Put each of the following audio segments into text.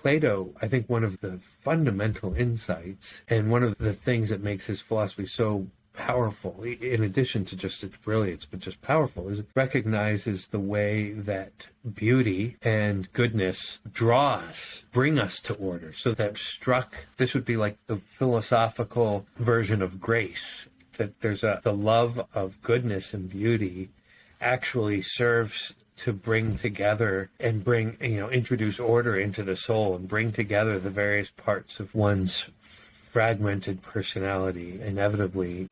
Plato, I think one of the fundamental insights and one of the things that makes his philosophy so powerful, in addition to just its brilliance, but just powerful, is it recognizes the way that beauty and goodness draw us, bring us to order. So that this would be like the philosophical version of grace, that there's the love of goodness and beauty actually serves to bring together and introduce order into the soul and bring together the various parts of one's fragmented personality, inevitably.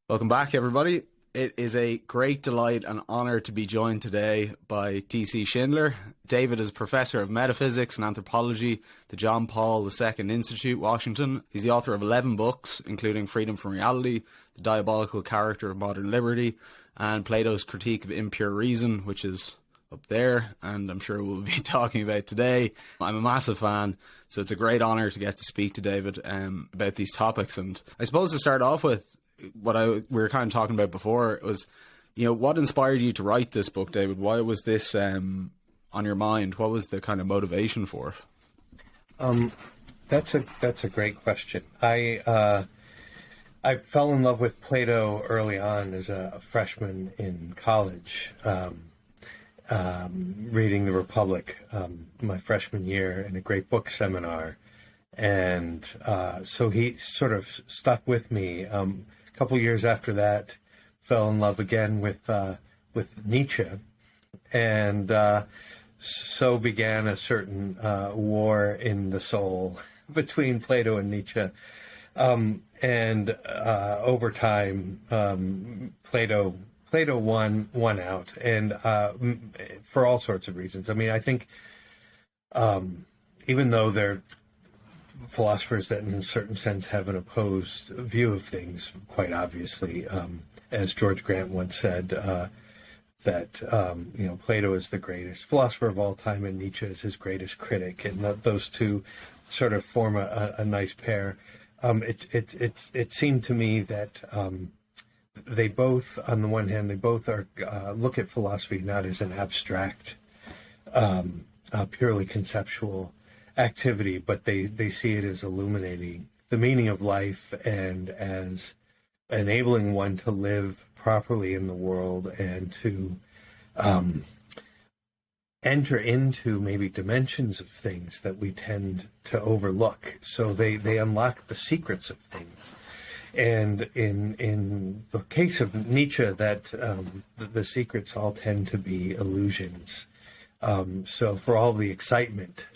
Welcome back, everybody. It is a great delight and honor to be joined today by T.C. Schindler. David is a professor of metaphysics and anthropology at the John Paul II Institute, Washington. He's the author of 11 books, including Freedom from Reality, The Diabolical Character of Modern Liberty, and Plato's Critique of Impure Reason, which is up there, and I'm sure we'll be talking about today. I'm a massive fan, so it's a great honor to get to speak to David about these topics. And I suppose to start off with, what we were kind of talking about before was, what inspired you to write this book, David? Why was this on your mind? What was the kind of motivation for it? That's a great question. I fell in love with Plato early on as a freshman in college. Reading The Republic my freshman year in a great book seminar. And so he sort of stuck with me. A couple years after that, fell in love again with Nietzsche. And so began a certain war in the soul between Plato and Nietzsche. And over time, Plato won out, and for all sorts of reasons. I mean, I think even though they're philosophers that in a certain sense have an opposed view of things, quite obviously, as George Grant once said, that Plato is the greatest philosopher of all time and Nietzsche is his greatest critic, and those two sort of form a nice pair. It seemed to me that they both, on the one hand, are look at philosophy not as an abstract, purely conceptual activity, but they see it as illuminating the meaning of life and as enabling one to live properly in the world and to enter into maybe dimensions of things that we tend to overlook. So they unlock the secrets of things. And in the case of Nietzsche, that the secrets all tend to be illusions. So for all the excitement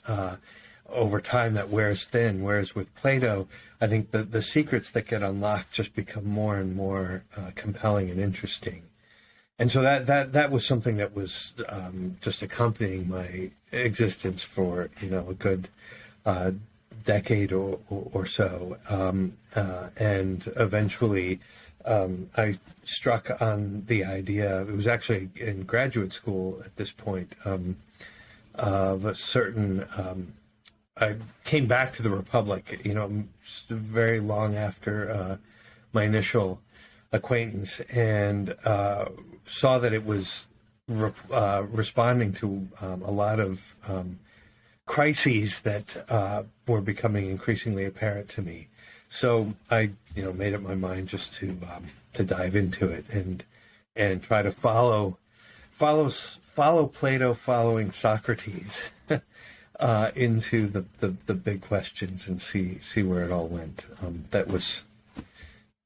over time that wears thin, whereas with Plato, I think the secrets that get unlocked just become more and more compelling and interesting. And so that was something that was just accompanying my existence for a good decade or so, and eventually I struck on the idea. It was actually in graduate school at this point, of a certain. I came back to the Republic, very long after my initial acquaintance, and saw that it was responding to a lot of crises that were becoming increasingly apparent to me. So I, made up my mind just to dive into it and try to follow Plato, following Socrates into the big questions and see where it all went. That was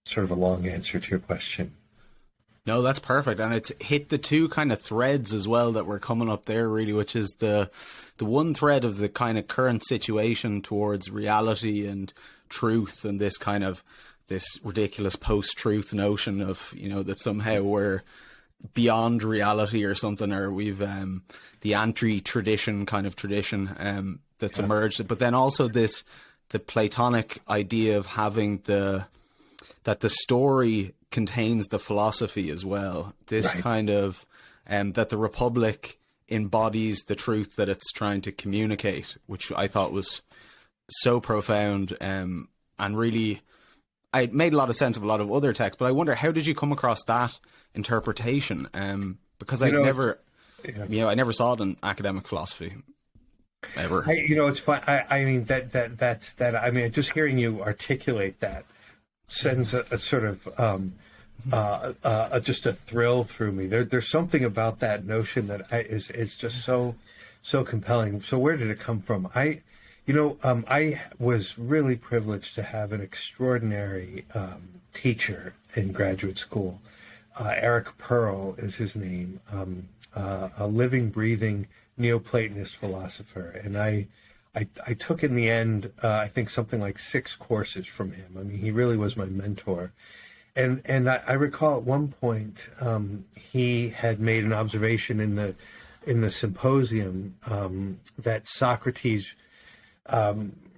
sort of a long answer to your question. No, that's perfect. And it's hit the two kind of threads as well that were coming up there, really, which is the one thread of the kind of current situation towards reality and truth, and this ridiculous post-truth notion of, that somehow we're beyond reality or something, or we've the anti-tradition kind of tradition that's emerged. But then also the Platonic idea of having that the story contains the philosophy as well. This right. kind of that the Republic embodies the truth that it's trying to communicate, which I thought was so profound, and really it made a lot of sense of a lot of other texts. But I wonder, how did you come across that interpretation? Because I never saw it in academic philosophy ever. It's fun. I mean, that's that. I mean, just hearing you articulate that sends a sort of just a thrill through me. There's something about that notion that is just so compelling. So where did it come from? I was really privileged to have an extraordinary teacher in graduate school. Eric Pearl is his name, a living, breathing Neo-platonist philosopher. And I took in the end, I think something like 6 courses from him. I mean, he really was my mentor. And I recall at one point he had made an observation in the symposium that Socrates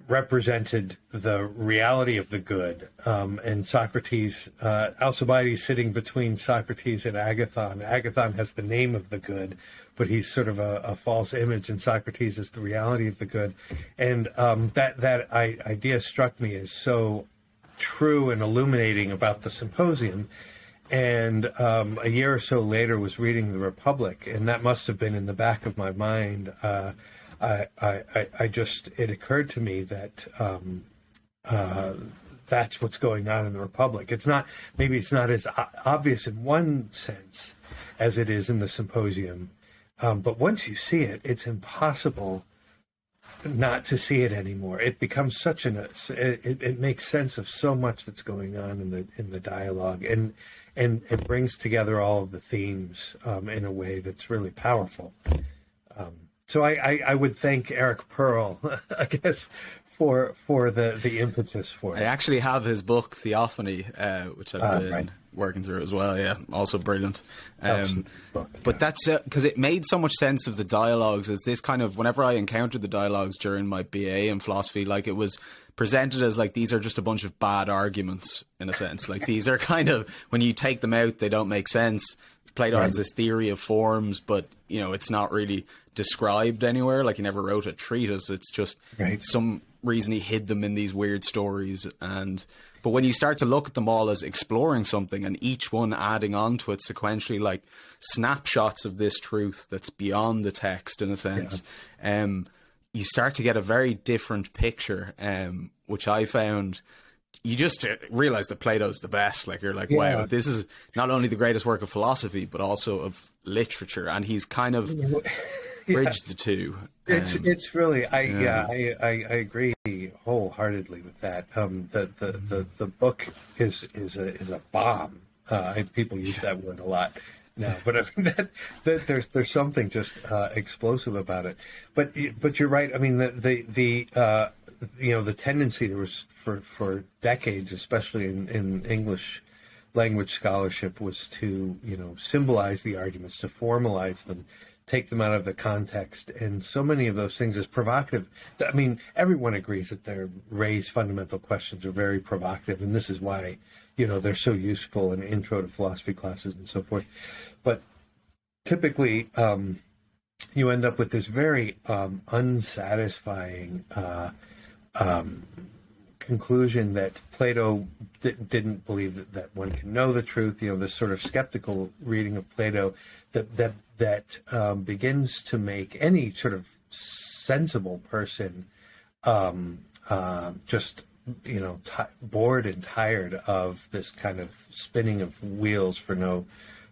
represented the reality of the good, and Socrates, Alcibiades sitting between Socrates and Agathon. Agathon has the name of the good, but he's sort of a false image, and Socrates is the reality of the good. And that idea struck me as so true and illuminating about the symposium. And a year or so later was reading the Republic, and that must have been in the back of my mind. It occurred to me that that's what's going on in the Republic. Maybe it's not as obvious in one sense as it is in the symposium, but once you see it, it's impossible not to see it anymore. It becomes it makes sense of so much that's going on in the dialogue, and it brings together all of the themes in a way that's really powerful. So I would thank Eric Pearl, I guess, for the impetus for it. I actually have his book Theophany, which I've been working through as well. Yeah, also brilliant. But that's because it made so much sense of the dialogues. As this kind of, whenever I encountered the dialogues during my BA in philosophy, like it was presented as like these are just a bunch of bad arguments in a sense. Like these are kind of, when you take them out, they don't make sense. Plato has this theory of forms, but it's not really described anywhere. Like he never wrote a treatise. It's just some reason he hid them in these weird stories. But when you start to look at them all as exploring something, and each one adding on to it sequentially, like snapshots of this truth that's beyond the text in a sense, you start to get a very different picture, which I found. You just realize that Plato's the best. Like you're like, wow, this is not only the greatest work of philosophy, but also of literature. And he's kind of bridged the two. It's really, I agree wholeheartly with that. The book is a bomb. People use that word a lot now, but I mean that there's something just explosive about it. But you're right. I mean the tendency there was for decades, especially in English language scholarship, was to symbolize the arguments, to formalize them, take them out of the context, and so many of those things is provocative. I mean, everyone agrees that their raised fundamental questions are very provocative, and this is why they're so useful in intro to philosophy classes and so forth. But typically, you end up with this very unsatisfying conclusion that Plato didn't believe that one can know the truth. This sort of skeptical reading of Plato that begins to make any sort of sensible person just bored and tired of this kind of spinning of wheels for no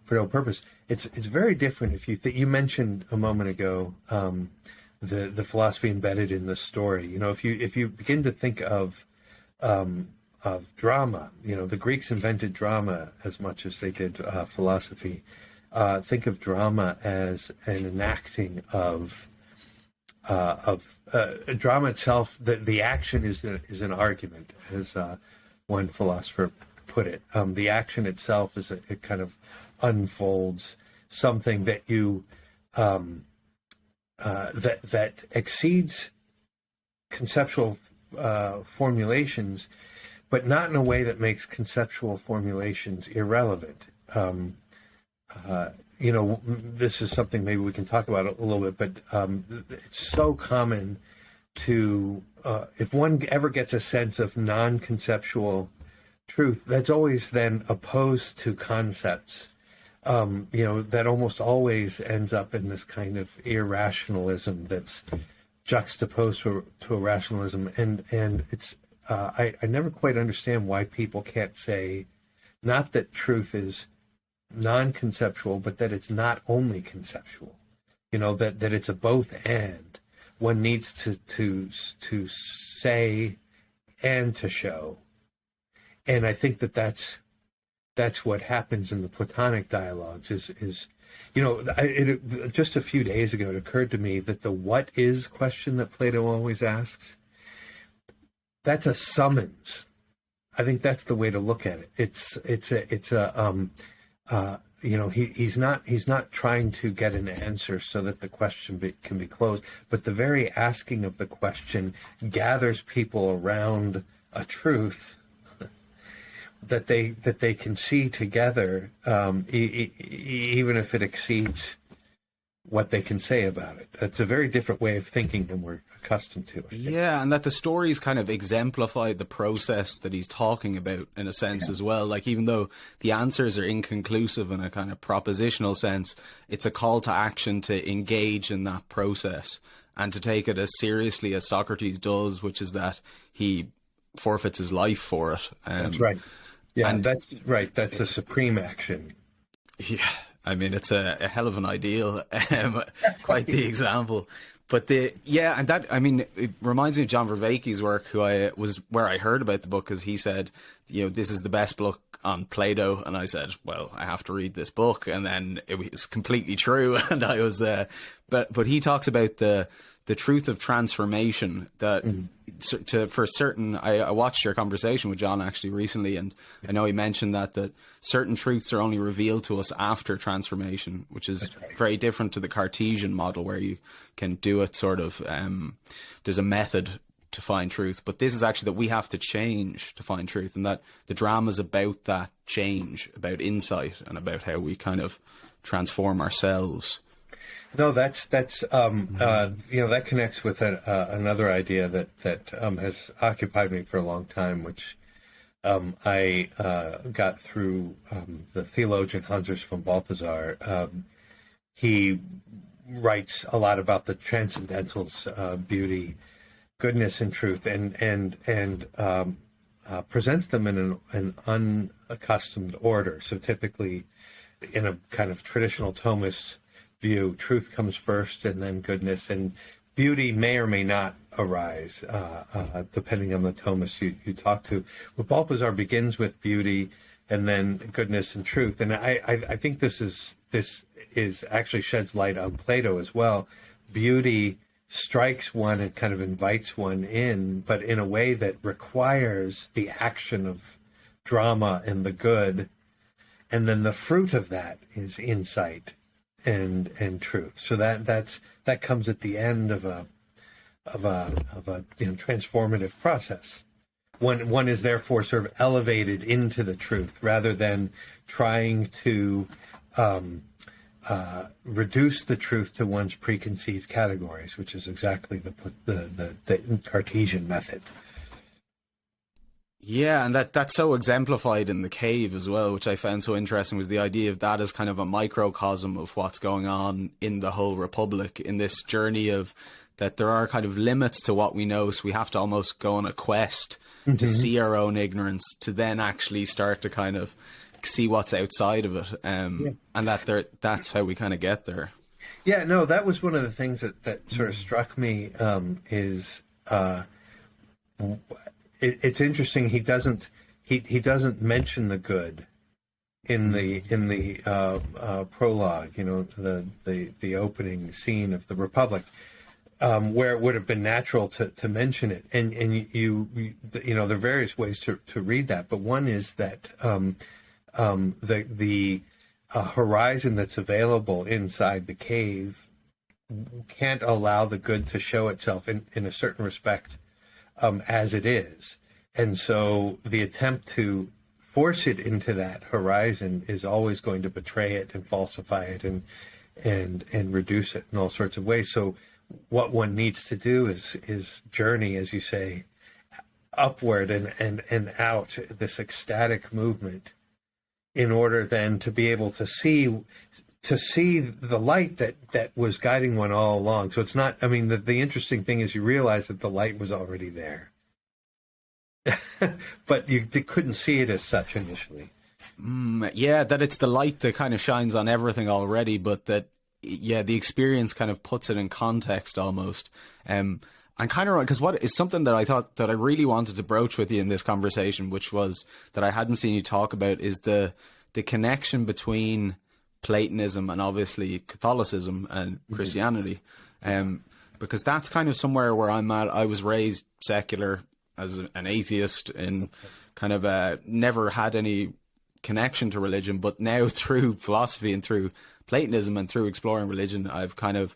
purpose. It's very different. If you mentioned a moment ago the philosophy embedded in the story. If you begin to think of drama, the Greeks invented drama as much as they did philosophy. Think of drama as an enacting of drama itself. The action is an argument, as one philosopher put it. The action itself it kind of unfolds something that you that exceeds conceptual formulations, but not in a way that makes conceptual formulations irrelevant. This is something maybe we can talk about a little bit, but it's so common to, if one ever gets a sense of non-conceptual truth, that's always then opposed to concepts that almost always ends up in this kind of irrationalism that's juxtaposed to a rationalism, and it's I never quite understand why people can't say, not that truth is non-conceptual, but that it's not only conceptual. That it's a both and. One needs to say and to show, and I think that's what happens in the Platonic dialogues. Just a few days ago, it occurred to me that the "what is" question that Plato always asks, that's a summons. I think that's the way to look at it. He's not trying to get an answer so that the question can be closed, but the very asking of the question gathers people around a truth that they can see together, even if it exceeds what they can say about it. It's a very different way of thinking than we're accustomed to. Yeah, and that the stories kind of exemplify the process that he's talking about in a sense as well. Like, even though the answers are inconclusive in a kind of propositional sense, it's a call to action to engage in that process and to take it as seriously as Socrates does, which is that he forfeits his life for it. That's right. Yeah, and that's right. That's a supreme action. Yeah, I mean, it's a hell of an ideal, quite the example. But it reminds me of John Vervaeke's work, where I heard about the book, because he said, this is the best book on Plato, and I said, well, I have to read this book, and then it was completely true, and I was, but he talks about the truth of transformation that for certain. I watched your conversation with John actually recently, and I know he mentioned that certain truths are only revealed to us after transformation, which is very different to the Cartesian model where you can do it sort of. There's a method to find truth, but this is actually that we have to change to find truth, and that the drama is about that change, about insight, and about how we kind of transform ourselves. No, that connects with another idea that has occupied me for a long time, which I got through the theologian Hans von Balthasar. He writes a lot about the transcendentals, beauty, goodness, and truth, and presents them in an unaccustomed order. So typically, in a kind of traditional Thomist view, truth comes first and then goodness, and beauty may or may not arise depending on the Thomist you talk to. But Balthasar begins with beauty and then goodness and truth, and I think this is actually sheds light on Plato as well. Beauty strikes one and kind of invites one in, but in a way that requires the action of drama and the good, and then the fruit of that is insight and truth. So that comes at the end of a transformative process. One is therefore sort of elevated into the truth rather than trying to reduce the truth to one's preconceived categories, which is exactly the Cartesian method. Yeah, and that's so exemplified in The Cave as well, which I found so interesting, was the idea of that as kind of a microcosm of what's going on in the whole Republic, in this journey of that there are kind of limits to what we know, so we have to almost go on a quest to see our own ignorance, to then actually start to kind of see what's outside of it, and that's how we kind of get there. Yeah, no, that was one of the things that sort of struck me, is it's interesting. He doesn't mention the good in the prologue. The opening scene of the Republic, where it would have been natural to mention it. And there are various ways to read that, but one is that the horizon that's available inside the cave can't allow the good to show itself in a certain respect. As it is. And so the attempt to force it into that horizon is always going to betray it and falsify it and reduce it in all sorts of ways. So what one needs to do is journey, as you say, upward and out, this ecstatic movement in order then to be able to see the light that was guiding one all along. So it's not, I mean, the interesting thing is you realize that the light was already there. But you couldn't see it as such initially. Yeah, that it's the light that kind of shines on everything already, but that, yeah, the experience kind of puts it in context almost. And kind of, because what is something that I thought that I really wanted to broach with you in this conversation, which was that I hadn't seen you talk about, is the connection between Platonism and obviously Catholicism and Christianity. Because that's kind of somewhere where I'm at. I was raised secular as an atheist and kind of never had any connection to religion, but now through philosophy and through Platonism and through exploring religion, I've kind of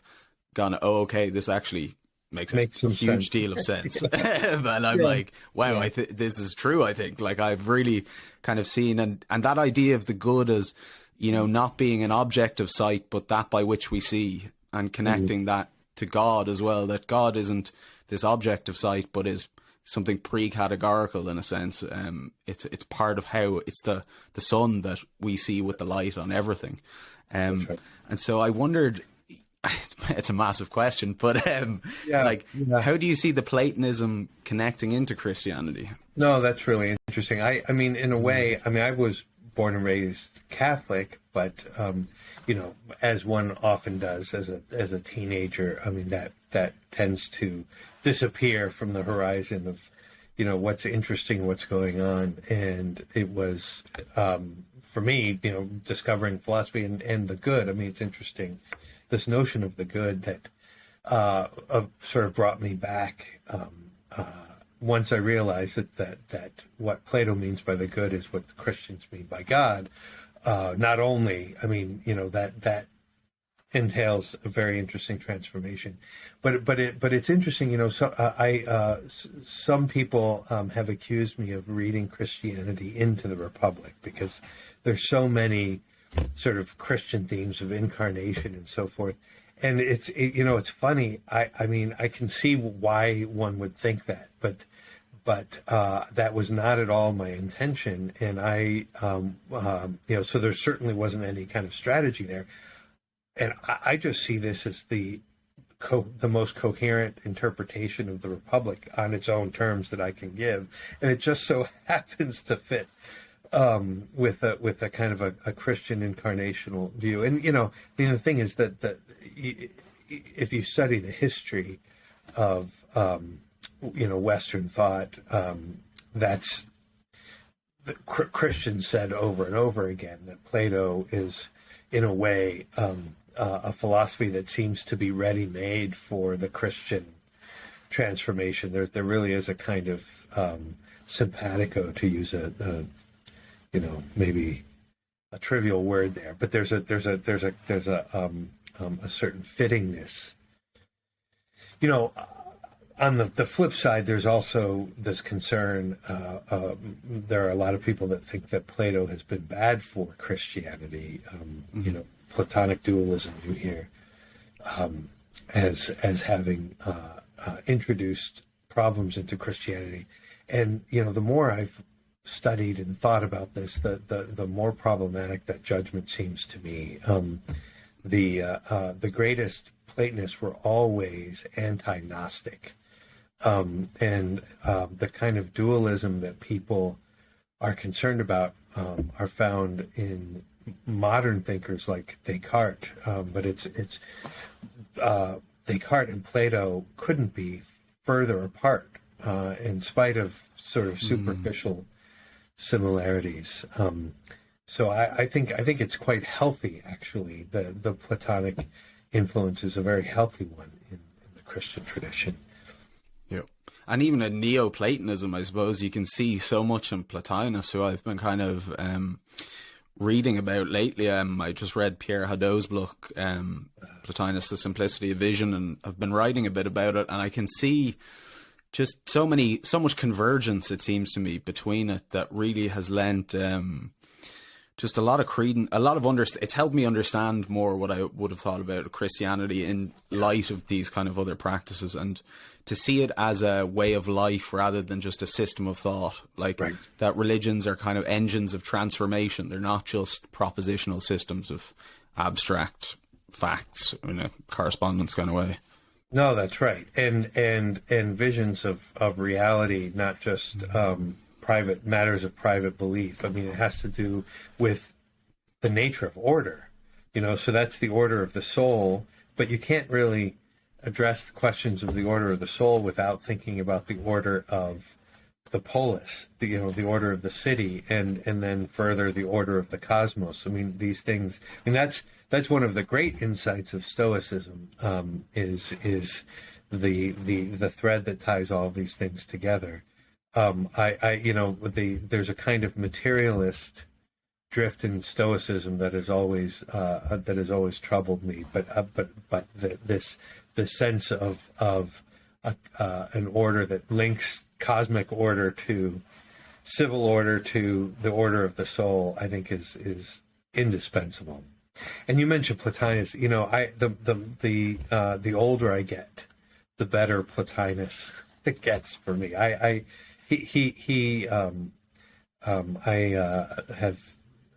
gone, oh, okay, this actually makes a huge deal of sense. And I'm like, wow, this is true, I think. Like, I've really kind of seen, and that idea of the good as, you know, not being an object of sight, but that by which we see, and connecting that to God as well, that God isn't this object of sight, but is something pre-categorical in a sense. It's part of how it's the sun that we see with the light on everything. And so I wondered, it's a massive question, but how do you see the Platonism connecting into Christianity? No, that's really interesting. I mean, in a way, I mean, I was born and raised Catholic, but you know, as one often does as a teenager, I mean, that tends to disappear from the horizon of, you know, what's interesting, what's going on. And it was, for me, you know, discovering philosophy and the good. I mean, it's interesting, this notion of the good that sort of brought me back once I realized that what Plato means by the good is what the Christians mean by God. Not only, I mean, you know, that entails a very interesting transformation, but it's interesting, you know. So some people have accused me of reading Christianity into the Republic, because there's so many sort of Christian themes of incarnation and so forth. And it's funny. I mean, I can see why one would think that, but that was not at all my intention. And so there certainly wasn't any kind of strategy there. And I just see this as the most coherent interpretation of the Republic on its own terms that I can give. And it just so happens to fit with a kind of a Christian incarnational view. And, you know, the thing is that if you study the history of, Western thought, that's the Christians said over and over again that Plato is, in a way, a philosophy that seems to be ready-made for the Christian transformation. There really is a kind of simpatico, to use maybe a trivial word there, but there's a certain fittingness. You know, on the flip side, there's also this concern. There are a lot of people that think that Plato has been bad for Christianity. You know, Platonic dualism you hear as having introduced problems into Christianity, and you know, the more I've studied and thought about this, the more problematic that judgment seems to me. The greatest Platonists were always anti-Gnostic, and the kind of dualism that people are concerned about are found in modern thinkers like Descartes, but it's Descartes and Plato couldn't be further apart, in spite of sort of superficial similarities. So I think it's quite healthy, actually. The Platonic influence is a very healthy one in the Christian tradition. Yeah. And even in Neo-platonism, I suppose, you can see so much in Plotinus, who I've been kind of reading about lately. I just read Pierre Hadot's book, Plotinus, The Simplicity of Vision, and I've been writing a bit about it, and I can see just so much convergence, it seems to me, between it, that really has lent just a lot of credence, a lot of it's helped me understand more what I would have thought about Christianity in light of these kind of other practices, and to see it as a way of life rather than just a system of thought, like Right. that religions are kind of engines of transformation. They're not just propositional systems of abstract facts in a correspondence kind of way. No, that's right. And visions of reality, not just private matters of private belief. I mean, it has to do with the nature of order, so that's the order of the soul, but you can't really address the questions of the order of the soul without thinking about the order of the polis, the order of the city, and then further the order of the cosmos. I mean, these things. I mean, that's one of the great insights of Stoicism, is the thread that ties all these things together. There's a kind of materialist drift in Stoicism that has always troubled me, but the sense of an order that links cosmic order to civil order to the order of the soul, I think is indispensable. And you mentioned Plotinus. The older I get, the better Plotinus it gets for me. I have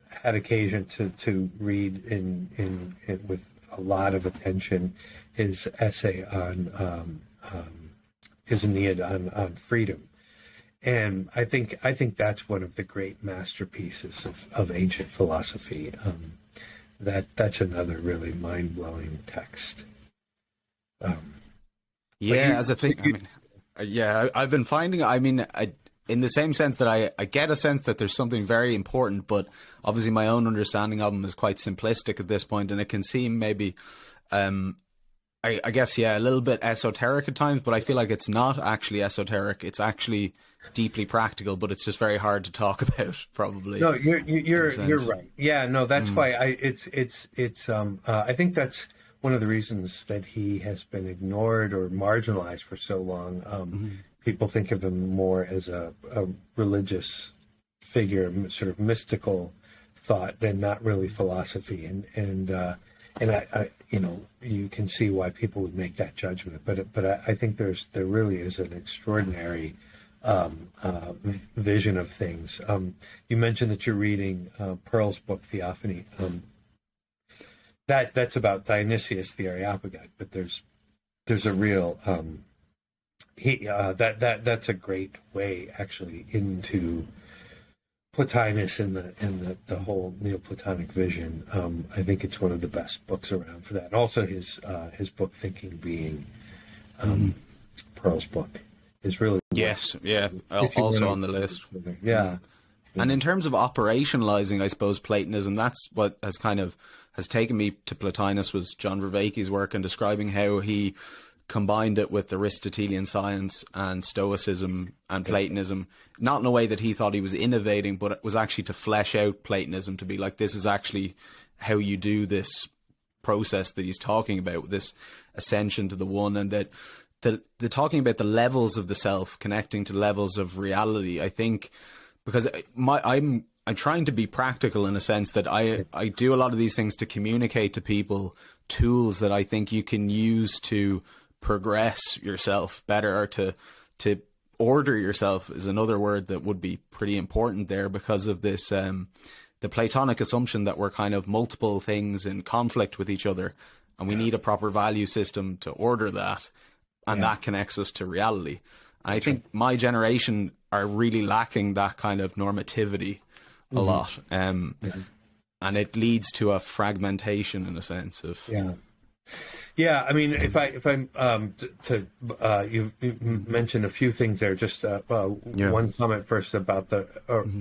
had occasion to read in with a lot of attention his essay on his Aeneid on freedom, and I think that's one of the great masterpieces of ancient philosophy. That's another really mind-blowing text. As a thing, I've been finding. In the same sense that I get a sense that there's something very important, but obviously my own understanding of them is quite simplistic at this point, and it can seem maybe, I guess, a little bit esoteric at times, but I feel like it's not actually esoteric. It's actually deeply practical, but it's just very hard to talk about, probably. No, you're right. Yeah, no, that's why I think that's one of the reasons that he has been ignored or marginalized for so long. People think of him more as a religious figure, sort of mystical thought, and not really philosophy. And I you can see why people would make that judgment. But I think there really is an extraordinary vision of things. You mentioned that you're reading Pearl's book Theophany. That's about Dionysius the Areopagite, but there's a real that's a great way actually into Plotinus and the whole Neoplatonic vision. I think it's one of the best books around for that. Also, his book Thinking Being, Pearl's book, is really also on the list. Yeah. And in terms of operationalizing, I suppose, Platonism, that's what has taken me to Plotinus, was John Vervaeke's work and describing how he combined it with Aristotelian science and Stoicism and Platonism, not in a way that he thought he was innovating, but it was actually to flesh out Platonism, to be like, this is actually how you do this process that he's talking about, this ascension to the one, and that the talking about the levels of the self, connecting to levels of reality. I think because I'm trying to be practical in a sense that I do a lot of these things to communicate to people tools that I think you can use to progress yourself better, or to order yourself is another word that would be pretty important there, because of this the Platonic assumption that we're kind of multiple things in conflict with each other, and we need a proper value system to order that, and that connects us to reality. And I think my generation are really lacking that kind of normativity a lot, and it leads to a fragmentation in a sense of Yeah, I mean, if I'm you mentioned a few things there. Just one comment first about the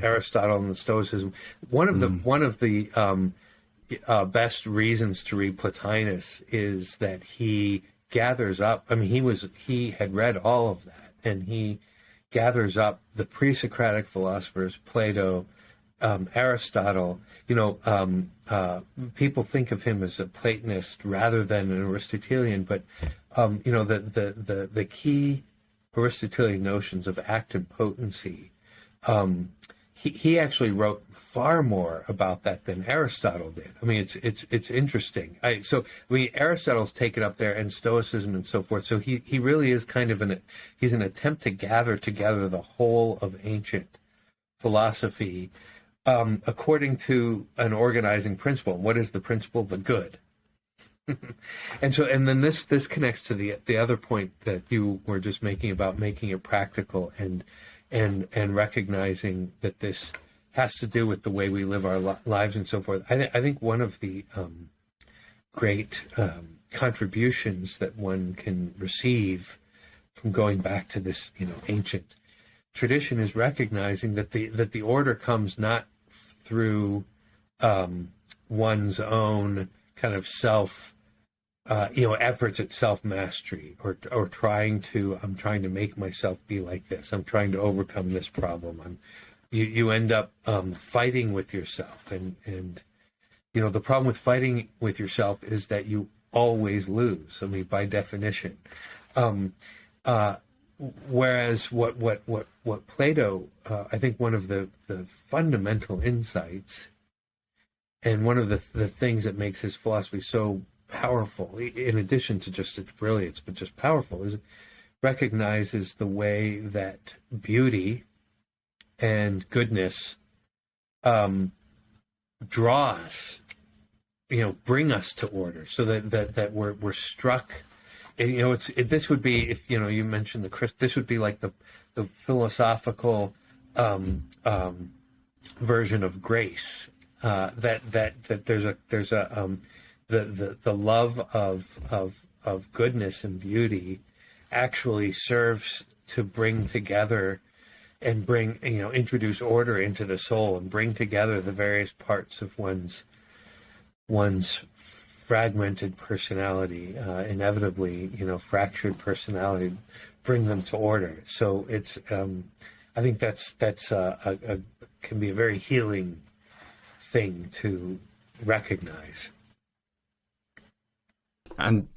Aristotle and the Stoicism. One of the best reasons to read Plotinus is that he gathers up. I mean, he had read all of that, and he gathers up the pre-Socratic philosophers, Plato, Aristotle. People think of him as a Platonist rather than an Aristotelian, but the key Aristotelian notions of active potency, he actually wrote far more about that than Aristotle did. I mean, it's interesting. Aristotle's taken up there, and Stoicism and so forth. So he really is kind of he's an attempt to gather together the whole of ancient philosophy according to an organizing principle. What is the principle? The good. And then this connects to the other point that you were just making about making it practical and recognizing that this has to do with the way we live our lives and so forth. I think one of the great contributions that one can receive from going back to this, ancient tradition is recognizing that the order comes not through one's own kind of self efforts at self-mastery or I'm trying to make myself be like this. I'm trying to overcome this problem. You end up fighting with yourself. And the problem with fighting with yourself is that you always lose. I mean, by definition. Whereas what Plato, I think one of the fundamental insights and one of the things that makes his philosophy so powerful, in addition to just its brilliance, but just powerful, is it recognizes the way that beauty and goodness draw us, bring us to order, so that we're struck. And, this would be, if you mentioned this would be like the philosophical version of grace. That there's the love of goodness and beauty actually serves to bring together and introduce order into the soul and bring together the various parts of one's fragmented personality, inevitably, fractured personality, bring them to order. So it's, I think that's can be a very healing thing to recognize. And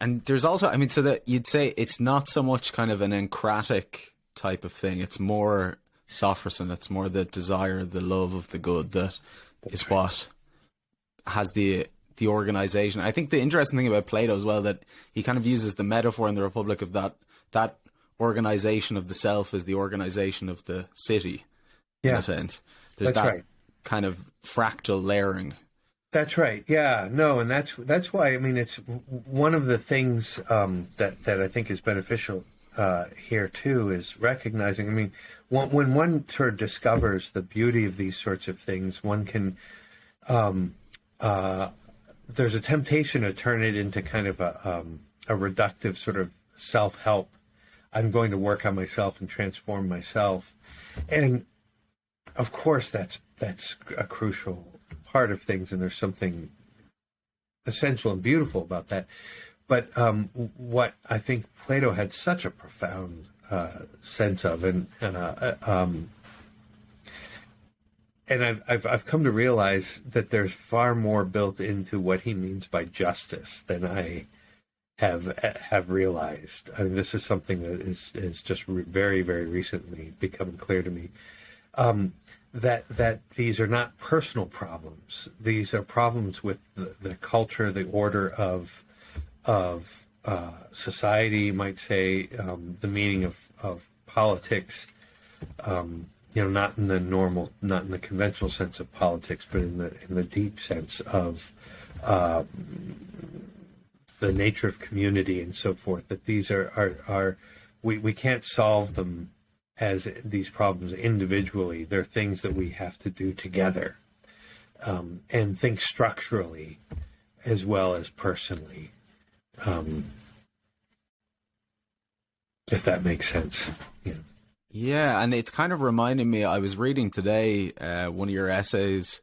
there's also, I mean, so that you'd say it's not so much kind of an encratic type of thing. It's more Sophrosin. It's more the desire, the love of the good that is what has the organization. I think the interesting thing about Plato as well, that he kind of uses the metaphor in the Republic of that organization of the self is the organization of the city, in a sense. There's that's that right. kind of fractal layering. That's right. Yeah, no, and that's why, I mean, it's one of the things that I think is beneficial here too is recognizing, I mean, when one sort of discovers the beauty of these sorts of things, one can there's a temptation to turn it into kind of a reductive sort of self-help. I'm going to work on myself and transform myself, and of course that's a crucial part of things, and there's something essential and beautiful about that. But what I think Plato had such a profound sense of, and I've come to realize that there's far more built into what he means by justice than I have realized. I mean, this is something that is just very, very recently becoming clear to me. That these are not personal problems. These are problems with the culture, the order of society, you might say, the meaning of politics. Not in the conventional sense of politics, but in the deep sense of the nature of community and so forth. That these are we can't solve them as these problems individually. They're things that we have to do together, and think structurally as well as personally, if that makes sense. Yeah, and it's kind of reminding me, I was reading today one of your essays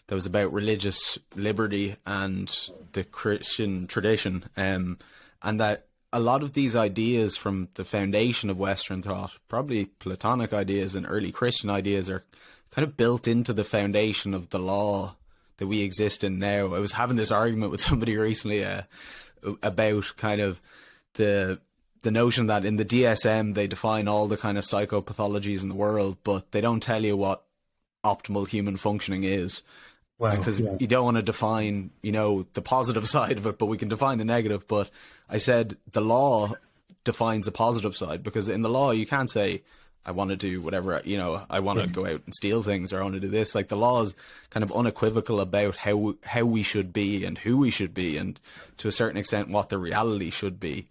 that was about religious liberty and the Christian tradition, and that a lot of these ideas from the foundation of Western thought, probably Platonic ideas and early Christian ideas, are kind of built into the foundation of the law that we exist in now. I was having this argument with somebody recently about kind of the notion that in the DSM they define all the kind of psychopathologies in the world, but they don't tell you what optimal human functioning is. Wow, Because yeah. you don't want to define, the positive side of it, but we can define the negative. But I said the law defines a positive side, because in the law you can't say, I want to do whatever, I want to go out and steal things, or I want to do this. Like, the law is kind of unequivocal about how we should be and who we should be, and to a certain extent what the reality should be.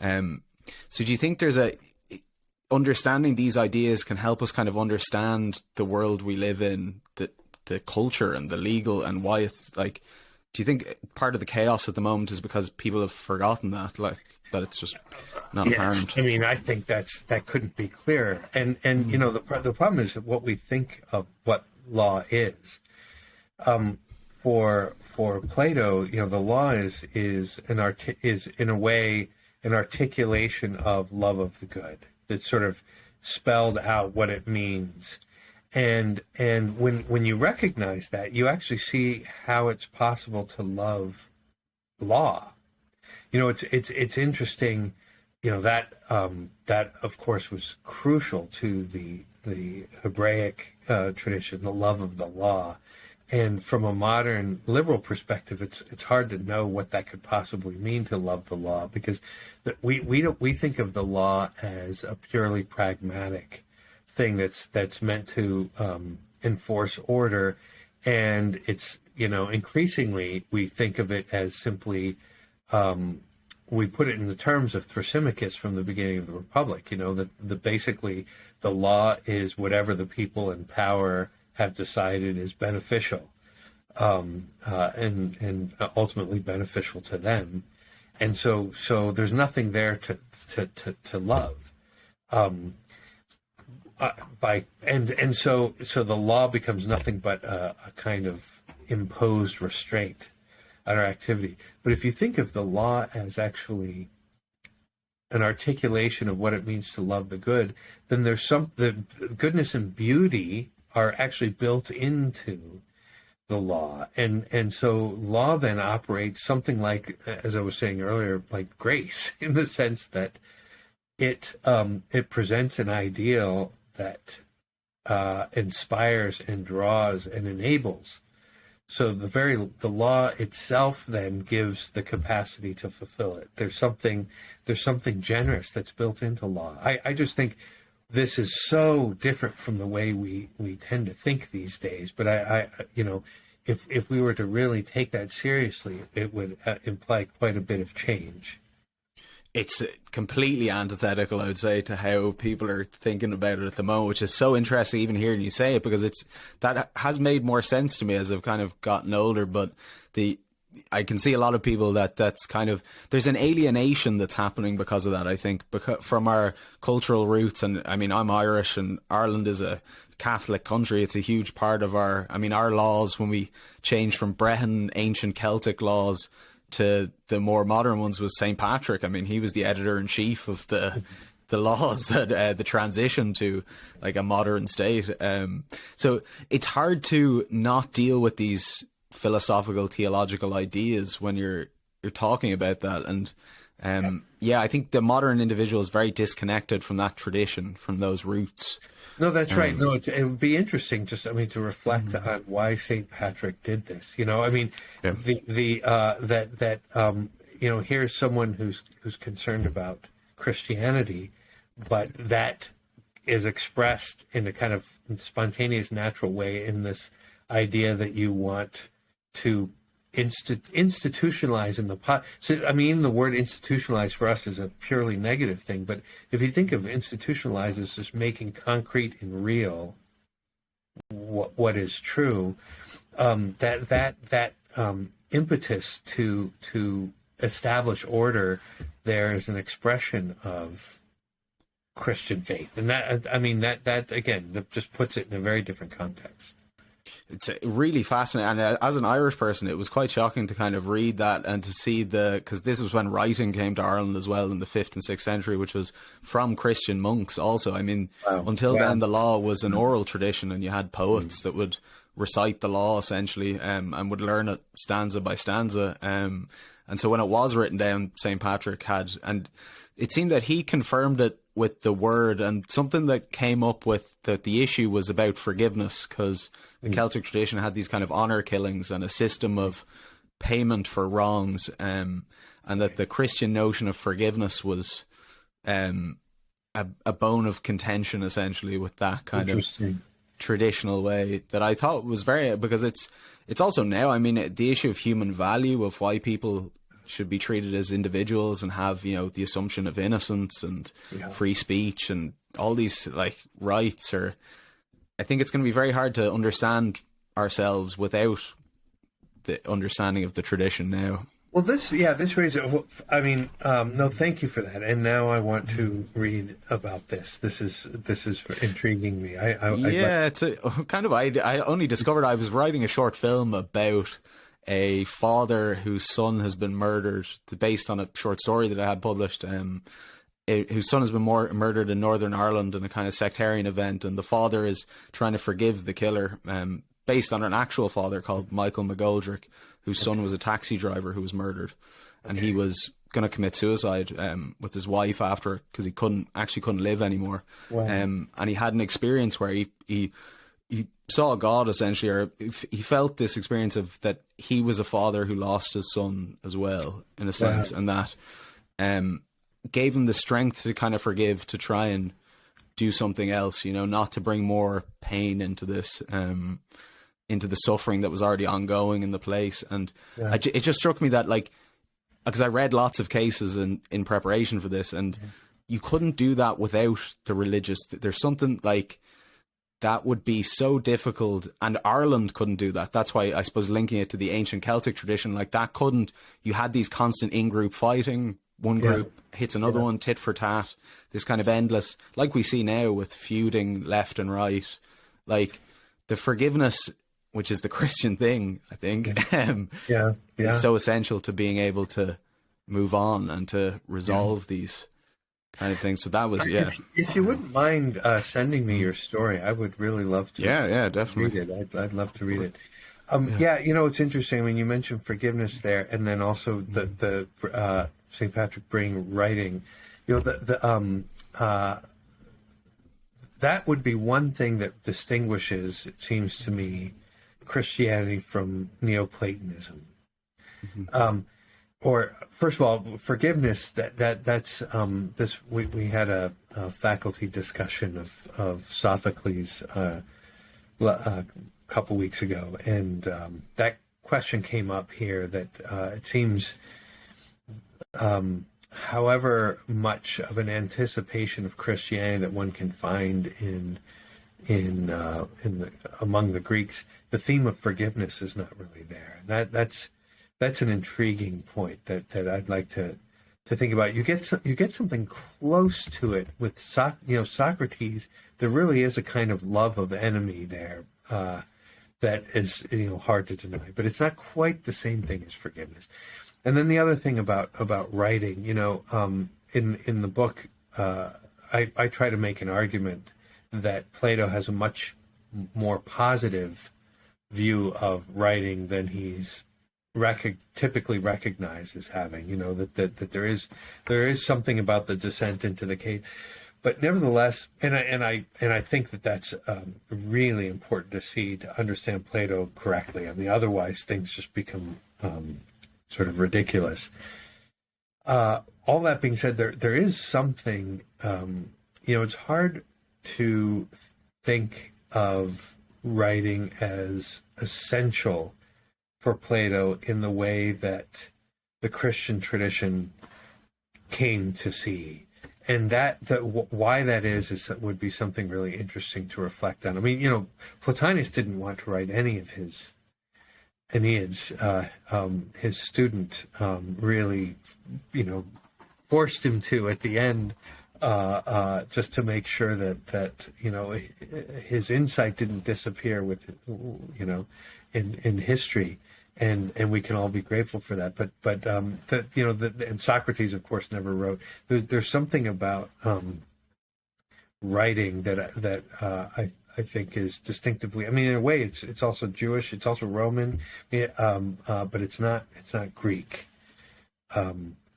So do you think there's understanding these ideas can help us kind of understand the world we live in, the culture and the legal, and why it's like, do you think part of the chaos at the moment is because people have forgotten that, like, that it's just not apparent? I mean, I think that couldn't be clearer. And the problem is what we think of what law is. For Plato, the law is in a way an articulation of love of the good. That sort of spelled out what it means. And when you recognize that, you actually see how it's possible to love law. It's interesting, that of course was crucial to the Hebraic tradition, the love of the law. And from a modern liberal perspective, it's hard to know what that could possibly mean, to love the law, because we think of the law as a purely pragmatic thing that's meant to enforce order, and it's increasingly we think of it as simply we put it in the terms of Thrasymachus from the beginning of the Republic. That basically the law is whatever the people in power have decided is beneficial, and ultimately beneficial to them, and so there's nothing there to love. So the law becomes nothing but a kind of imposed restraint on our activity. But if you think of the law as actually an articulation of what it means to love the good, then the goodness and beauty are actually built into the law, and so law then operates something like, as I was saying earlier, like grace, in the sense that it presents an ideal that inspires and draws and enables. So the law itself then gives the capacity to fulfill it. There's something generous that's built into law. I just think this is so different from the way we tend to think these days. But if we were to really take that seriously, it would imply quite a bit of change. It's completely antithetical, I would say, to how people are thinking about it at the moment, which is so interesting even hearing you say it, because that has made more sense to me as I've kind of gotten older. But I can see a lot of people that's kind of, there's an alienation that's happening because of that, I think, from our cultural roots. And I mean, I'm Irish, and Ireland is a Catholic country. It's a huge part of our laws, when we changed from Brehon ancient Celtic laws to the more modern ones, was St. Patrick. I mean, he was the editor-in-chief of the laws that the transition to like a modern state. So it's hard to not deal with these philosophical, theological ideas when you're talking about that. And I think the modern individual is very disconnected from that tradition, from those roots. No, that's right. No, it would be interesting to reflect on why St. Patrick did this. Here's someone who's concerned about Christianity, but that is expressed in a kind of spontaneous, natural way in this idea that you want to institutionalize in the pot. So, I mean, the word institutionalize for us is a purely negative thing, but if you think of institutionalize as just making concrete and real what is true, that impetus to establish order there is an expression of Christian faith, and that again, that just puts it in a very different context. It's really fascinating, and as an Irish person, it was quite shocking to kind of read that and to see because this was when writing came to Ireland as well in the 5th and 6th century, which was from Christian monks also. I mean, until then, the law was an oral tradition, and you had poets that would recite the law essentially, and would learn it stanza by stanza. And so when it was written down, St. Patrick and it seemed that he confirmed it with the word, and something that came up with the issue was about forgiveness, because the Celtic tradition had these kind of honor killings and a system of payment for wrongs, and that the Christian notion of forgiveness was a bone of contention essentially with that kind of traditional way, that I thought was very, because it's also now, I mean, the issue of human value, of why people should be treated as individuals and have, you know, the assumption of innocence and free speech and all these like rights, or I think it's going to be very hard to understand ourselves without the understanding of the tradition now. Well, this raises, I mean, no, thank you for that. And now I want to read about this. This is intriguing me. It's a kind of, I only discovered, I was writing a short film about a father whose son has been murdered, based on a short story that I had published, whose son has been murdered in Northern Ireland in a kind of sectarian event, and the father is trying to forgive the killer, based on an actual father called Michael McGoldrick, whose son was a taxi driver who was murdered, and he was going to commit suicide with his wife after, because he couldn't live anymore. Wow. And he had an experience where he saw God essentially, or he felt this experience of that he was a father who lost his son as well, in a sense. Wow. And that gave him the strength to kind of forgive, to try and do something else, you know, not to bring more pain into this, into the suffering that was already ongoing in the place. And it just struck me that, like, because I read lots of cases in preparation for this, and you couldn't do that without the religious. There's something like that would be so difficult, and Ireland couldn't do that. That's why I suppose linking it to the ancient Celtic tradition, like that couldn't, you had these constant in-group fighting, one group hits another one, tit for tat, this kind of endless, like we see now with feuding left and right, like the forgiveness, which is the Christian thing, I think, is so essential to being able to move on and to resolve these kind of things. So that was, If you wouldn't mind sending me your story, I would really love to. Definitely. Read it. I'd love to read it. You know, it's interesting. I mean, you mentioned forgiveness there, and then also the St. Patrick Brehon writing. You know, that would be one thing that distinguishes, it seems to me, Christianity from Neo-platonism. Or first of all, forgiveness. That's this. We had a faculty discussion of Sophocles a couple weeks ago, and that question came up here. That it seems, however much of an anticipation of Christianity that one can find among the Greeks, the theme of forgiveness is not really there. That's an intriguing point that I'd like to think about. You get something close to it with Socrates. There really is a kind of love of enemy there that is hard to deny, but it's not quite the same thing as forgiveness. And then the other thing about writing, in the book, I try to make an argument that Plato has a much more positive view of writing than he's typically recognized as having. That there is something about the descent into the cave, but nevertheless, and I think that's really important to see, to understand Plato correctly. I mean, otherwise things just become sort of ridiculous. All that being said, there is something. It's hard to think of writing as essential for Plato in the way that the Christian tradition came to see, and why that is would be something really interesting to reflect on. I mean, Plotinus didn't want to write any of his Aeneids. His student really, forced him to at the end, just to make sure that his insight didn't disappear with in history, and we can all be grateful for that. But and Socrates, of course, never wrote. There's something about writing that I think is distinctively. I mean, in a way, it's also Jewish, it's also Roman, but it's not Greek.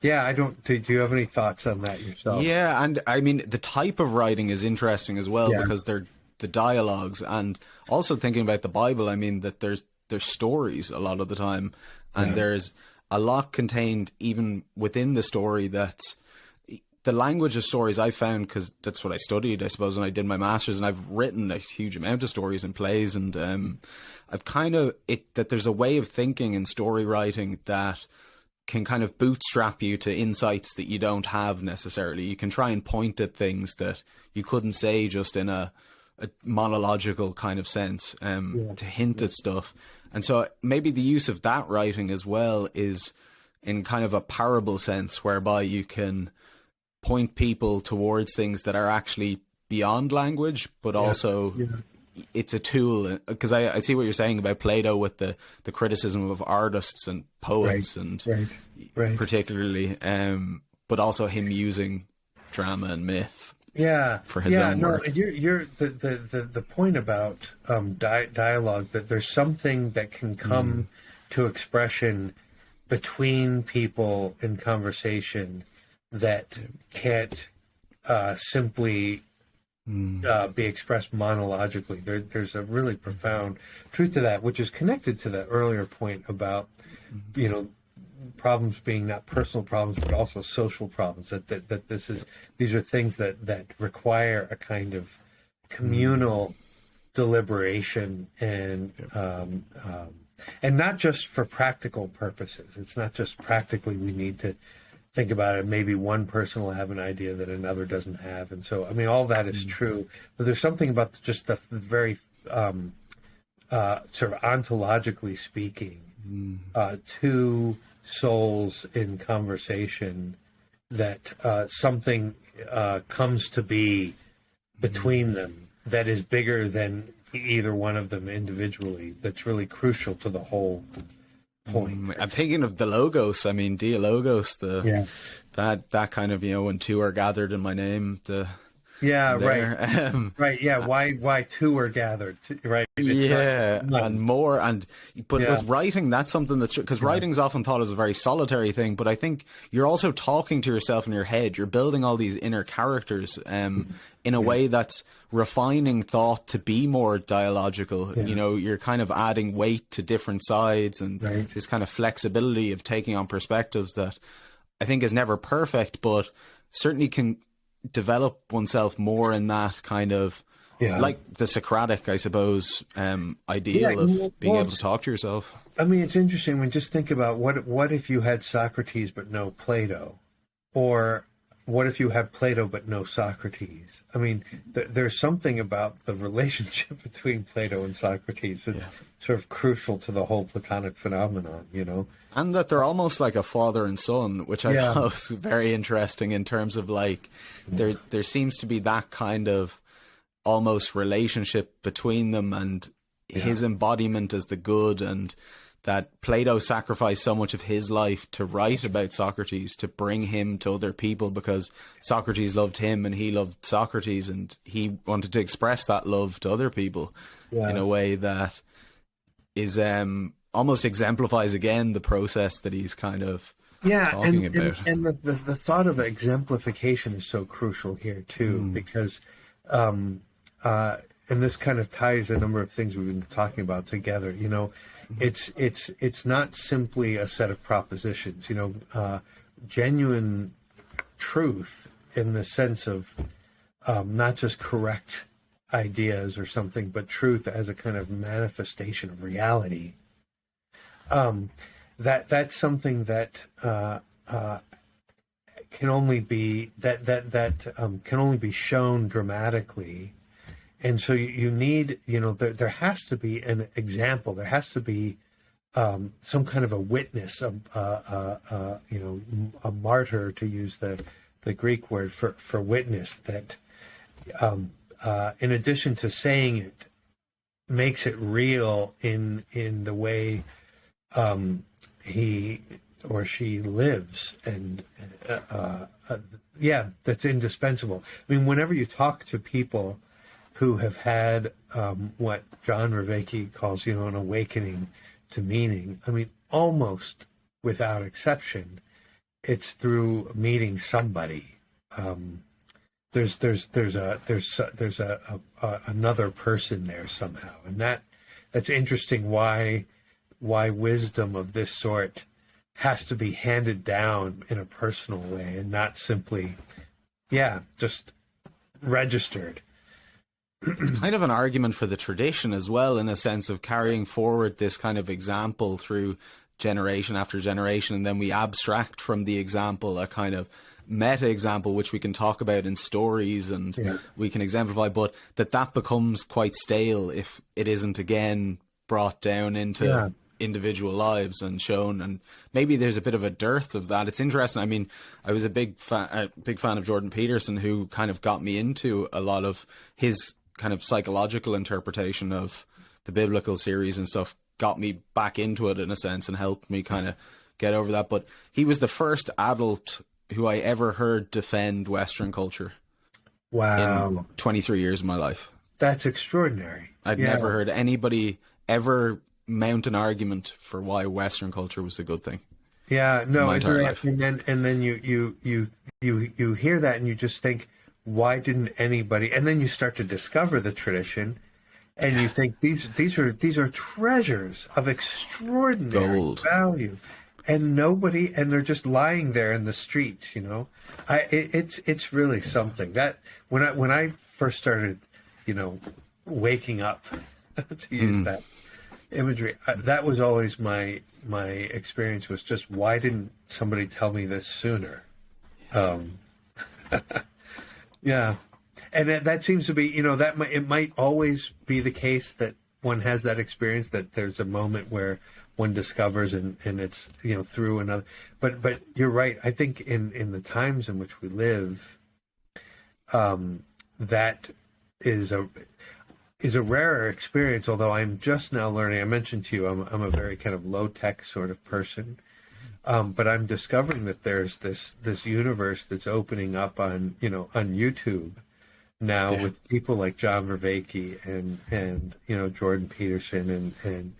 Yeah, I don't. Do you have any thoughts on that yourself? Yeah, and I mean the type of writing is interesting as well, Yeah. because they're the dialogues, and also thinking about the Bible. I mean that there's stories a lot of the time, and Yeah. there's a lot contained even within the story that's the language of stories I found, because that's what I studied, I suppose, when I did my master's, and I've written a huge amount of stories and plays, and I've kind of that there's a way of thinking in story writing that can kind of bootstrap you to insights that you don't have necessarily. You can try and point at things that you couldn't say just in a monological kind of sense, to hint at stuff. And so maybe the use of that writing as well is in kind of a parable sense, whereby you can point people towards things that are actually beyond language, but also it's a tool. Because I see what you're saying about Plato with the criticism of artists and poets, and particularly, but also him using drama and myth. For his own work. You're the point about dialogue, that there's something that can come to expression between people in conversation that can't simply be expressed monologically. There's a really profound truth to that, which is connected to that earlier point about problems being not personal problems but also social problems. That these are things that require a kind of communal deliberation, and not just for practical purposes. It's not just practically we need to think about it. Maybe one person will have an idea that another doesn't have, and so I mean all that is true. But there's something about just the very sort of ontologically speaking, two souls in conversation, that something comes to be between them that is bigger than either one of them individually. That's really crucial to the whole point. I'm thinking of the logos. I mean, dialogos, that kind of, when two are gathered in my name. Why two are gathered, right? And more, with writing, that's something that's true, because writing's often thought as a very solitary thing, but I think you're also talking to yourself in your head. You're building all these inner characters in a way that's refining thought to be more dialogical. You're kind of adding weight to different sides, and this kind of flexibility of taking on perspectives that I think is never perfect, but certainly can develop oneself more in that kind of like the Socratic, I suppose, ideal of being able to talk to yourself. I mean, it's interesting when just think about what if you had Socrates but no Plato, or what if you had Plato but no Socrates? I mean, there's something about the relationship between Plato and Socrates that's sort of crucial to the whole Platonic phenomenon, And that they're almost like a father and son, which I thought was very interesting in terms of like, there seems to be that kind of almost relationship between them, and his embodiment as the good, and that Plato sacrificed so much of his life to write about Socrates, to bring him to other people, because Socrates loved him and he loved Socrates, and he wanted to express that love to other people in a way that is almost exemplifies again the process that he's kind of talking about. And the thought of exemplification is so crucial here too, because and this kind of ties a number of things we've been talking about together. It's not simply a set of propositions. Genuine truth in the sense of not just correct ideas or something, but truth as a kind of manifestation of reality. That's something that can only be can only be shown dramatically. And so you need, there has to be an example. There has to be some kind of a witness, a martyr, to use the Greek word for witness, that in addition to saying it, makes it real in the way he or she lives, and that's indispensable. I mean, whenever you talk to people who have had what John Vervaeke calls, an awakening to meaning, I mean, almost without exception, it's through meeting somebody. There's another person there somehow, and that's interesting. Why wisdom of this sort has to be handed down in a personal way and not simply, just registered. It's kind of an argument for the tradition as well, in a sense of carrying forward this kind of example through generation after generation, and then we abstract from the example a kind of meta example which we can talk about in stories and we can exemplify, but that becomes quite stale if it isn't again brought down into individual lives and shown, and maybe there's a bit of a dearth of that. It's interesting. I mean, I was a big fan of Jordan Peterson, who kind of got me into a lot of his kind of psychological interpretation of the biblical series and stuff, got me back into it in a sense and helped me kind of get over that. But he was the first adult who I ever heard defend Western culture. Wow. In 23 years of my life. That's extraordinary. I'd never heard anybody ever mount an argument for why Western culture was a good thing. Yeah, no, my entire life. And then you hear that and you just think, why didn't anybody? And then you start to discover the tradition, and you think these are treasures of extraordinary value, and they're just lying there in the streets. It's really something that when I first started, waking up to use that imagery, that was always my experience, was just, why didn't somebody tell me this sooner? And that seems to be, it might always be the case that one has that experience, that there's a moment where one discovers and it's through another, but you're right. I think in the times in which we live, that is a rarer experience, although I'm just now learning. I mentioned to you, I'm a very kind of low-tech sort of person, but I'm discovering that there's this universe that's opening up on YouTube now, with people like John Vervaeke and Jordan Peterson and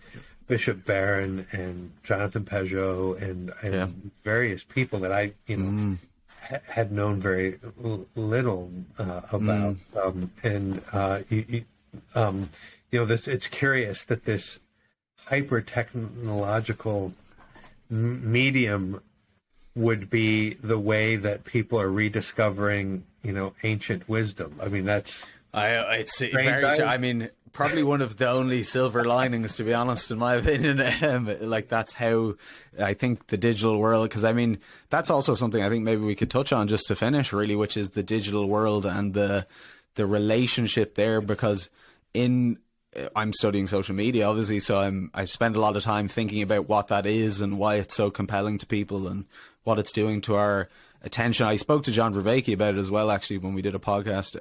Bishop Barron and Jonathan Peugeot and various people that I had known very little about, it's curious that this hyper technological medium would be the way that people are rediscovering ancient wisdom. I mean, it's very, I mean, probably one of the only silver linings, to be honest, in my opinion. Like, that's how I think the digital world, because I mean, that's also something I think maybe we could touch on just to finish, really, which is the digital world and the relationship there, because I'm studying social media, obviously, so I spend a lot of time thinking about what that is and why it's so compelling to people and what it's doing to our attention. I spoke to John Vervaeke about it as well, actually, when we did a podcast.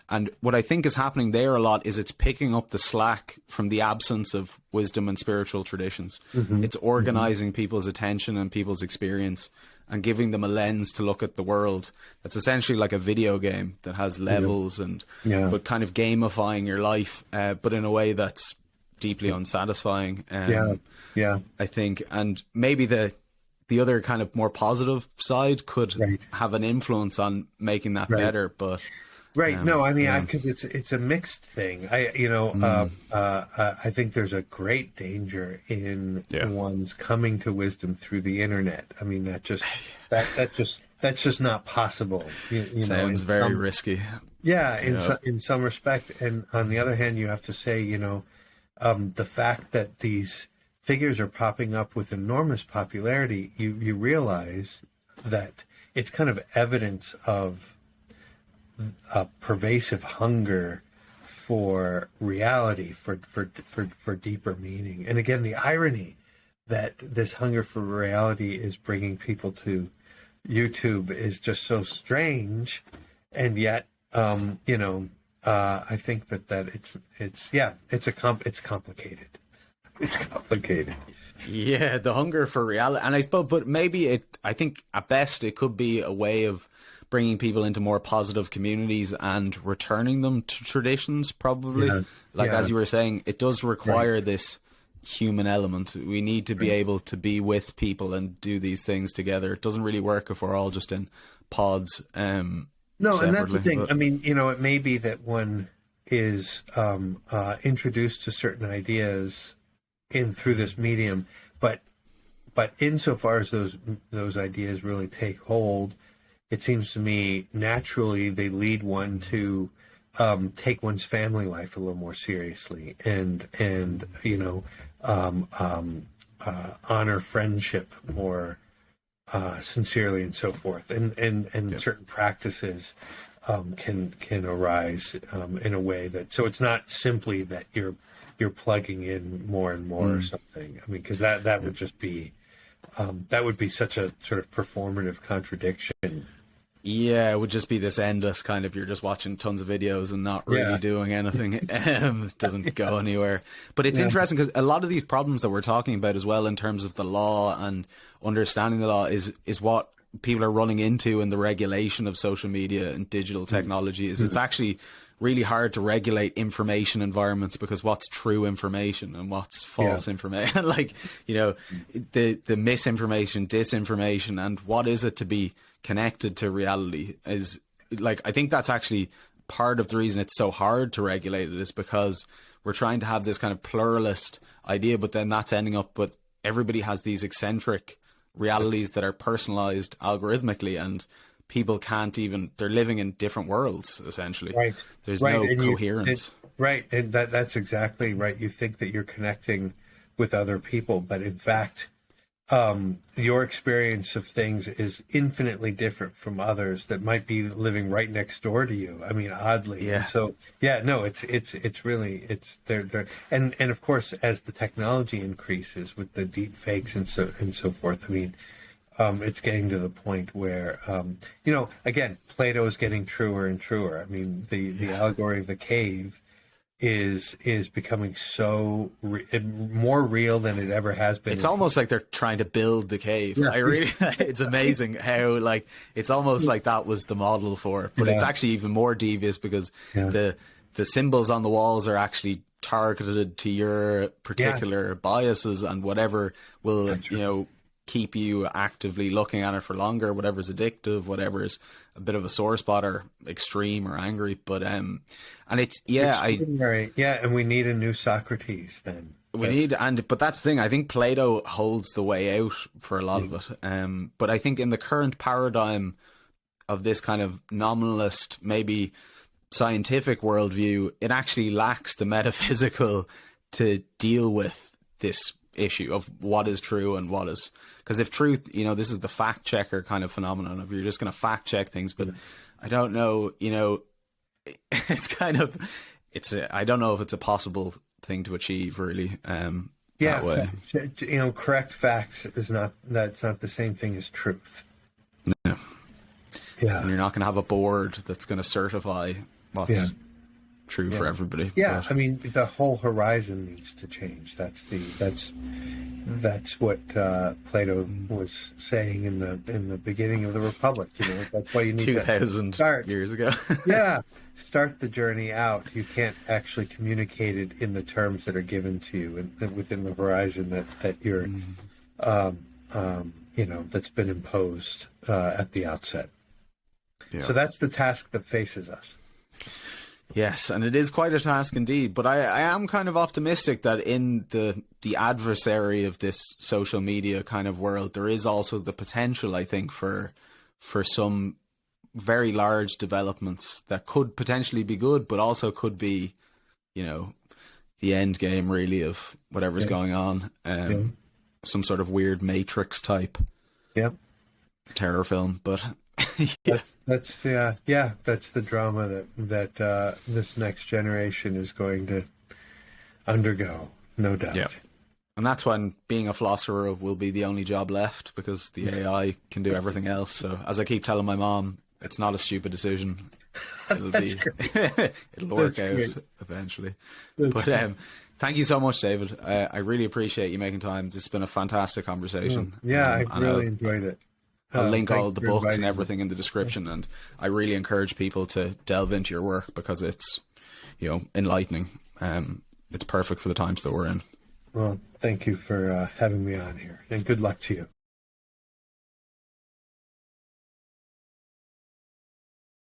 And what I think is happening there a lot is it's picking up the slack from the absence of wisdom and spiritual traditions. It's organizing people's attention and people's experience and giving them a lens to look at the world. That's essentially like a video game that has levels but kind of gamifying your life, but in a way that's deeply unsatisfying. I think, and maybe the other kind of more positive side could have an influence on making that better, but no, I mean, because it's a mixed thing. I think there's a great danger in one's coming to wisdom through the internet. I mean, that's just not possible. Sounds very risky. In some respect, and on the other hand, you have to say, the fact that these figures are popping up with enormous popularity, you realize that it's kind of evidence of a pervasive hunger for reality, for deeper meaning. And again, the irony that this hunger for reality is bringing people to YouTube is just so strange, and yet, I think that it's complicated. It's complicated. Yeah, the hunger for reality, and I suppose, but maybe I think at best it could be a way of bringing people into more positive communities and returning them to traditions, probably. As you were saying, it does require this human element. We need to be able to be with people and do these things together. It doesn't really work if we're all just in pods. No, and that's the thing. I mean, it may be that one is introduced to certain ideas through this medium, but insofar as those ideas really take hold, it seems to me naturally they lead one to take one's family life a little more seriously, and honor friendship more sincerely, and so forth, and certain practices can arise in a way that, so it's not simply that you're plugging in more and more or something. I mean, because that would just be that would be such a sort of performative contradiction. Yeah, it would just be this endless kind of, you're just watching tons of videos and not really doing anything. It doesn't go anywhere. But it's interesting because a lot of these problems that we're talking about as well in terms of the law and understanding the law is what people are running into in the regulation of social media and digital technology. It's actually really hard to regulate information environments, because what's true information and what's false information, like, the misinformation, disinformation, and what is it to be connected to reality is, like, I think that's actually part of the reason it's so hard to regulate it, is because we're trying to have this kind of pluralist idea, but then that's ending up with everybody has these eccentric realities that are personalized algorithmically, and people can't even, they're living in different worlds essentially. Right. There's no coherence. And that's exactly right. You think that you're connecting with other people, but in fact, your experience of things is infinitely different from others that might be living right next door to you. I mean, oddly. Yeah. And so, it's really, there. And of course, as the technology increases with the deep fakes and so forth, I mean, it's getting to the point where, again, Plato is getting truer and truer. I mean, the allegory of the cave is becoming so more real than it ever has been. It's almost like they're trying to build the cave. Yeah. It's amazing how, like, it's almost like that was the model for it, but it's actually even more devious, because the symbols on the walls are actually targeted to your particular biases, and whatever will, keep you actively looking at it for longer, whatever's addictive, whatever's a bit of a sore spot or extreme or angry. But and it's and we need a new Socrates then. But that's the thing, I think Plato holds the way out for a lot of it. But I think in the current paradigm of this kind of nominalist, maybe scientific worldview, it actually lacks the metaphysical to deal with this issue of what is true and what is, because if truth, this is the fact checker kind of phenomenon of, you're just going to fact check things, but I don't know, it's kind of, I don't know if it's a possible thing to achieve really. That way. Correct facts that's not the same thing as truth. No. Yeah. And you're not going to have a board that's going to certify what's true for everybody. Yeah, but I mean, the whole horizon needs to change. That's what Plato was saying in the beginning of the Republic. That's why you need 2,000 years ago. Start the journey out. You can't actually communicate it in the terms that are given to you and within the horizon that you're, that's been imposed at the outset. Yeah. So that's the task that faces us. Yes, and it is quite a task indeed. But I am kind of optimistic that in the adversary of this social media kind of world, there is also the potential, I think, for some very large developments that could potentially be good, but also could be, the end game really of whatever's going on. Some sort of weird Matrix type terror film, but. That's the drama that this next generation is going to undergo, no doubt. Yeah. And that's when being a philosopher will be the only job left, because the AI can do everything else. So as I keep telling my mom, it's not a stupid decision. It'll be it'll work out eventually. But thank you so much, David. I really appreciate you making time. This has been a fantastic conversation. I really enjoyed it. I'll link all the books and everything in the description, and I really encourage people to delve into your work, because it's, enlightening. It's perfect for the times that we're in. Well, thank you for having me on here, and good luck to you.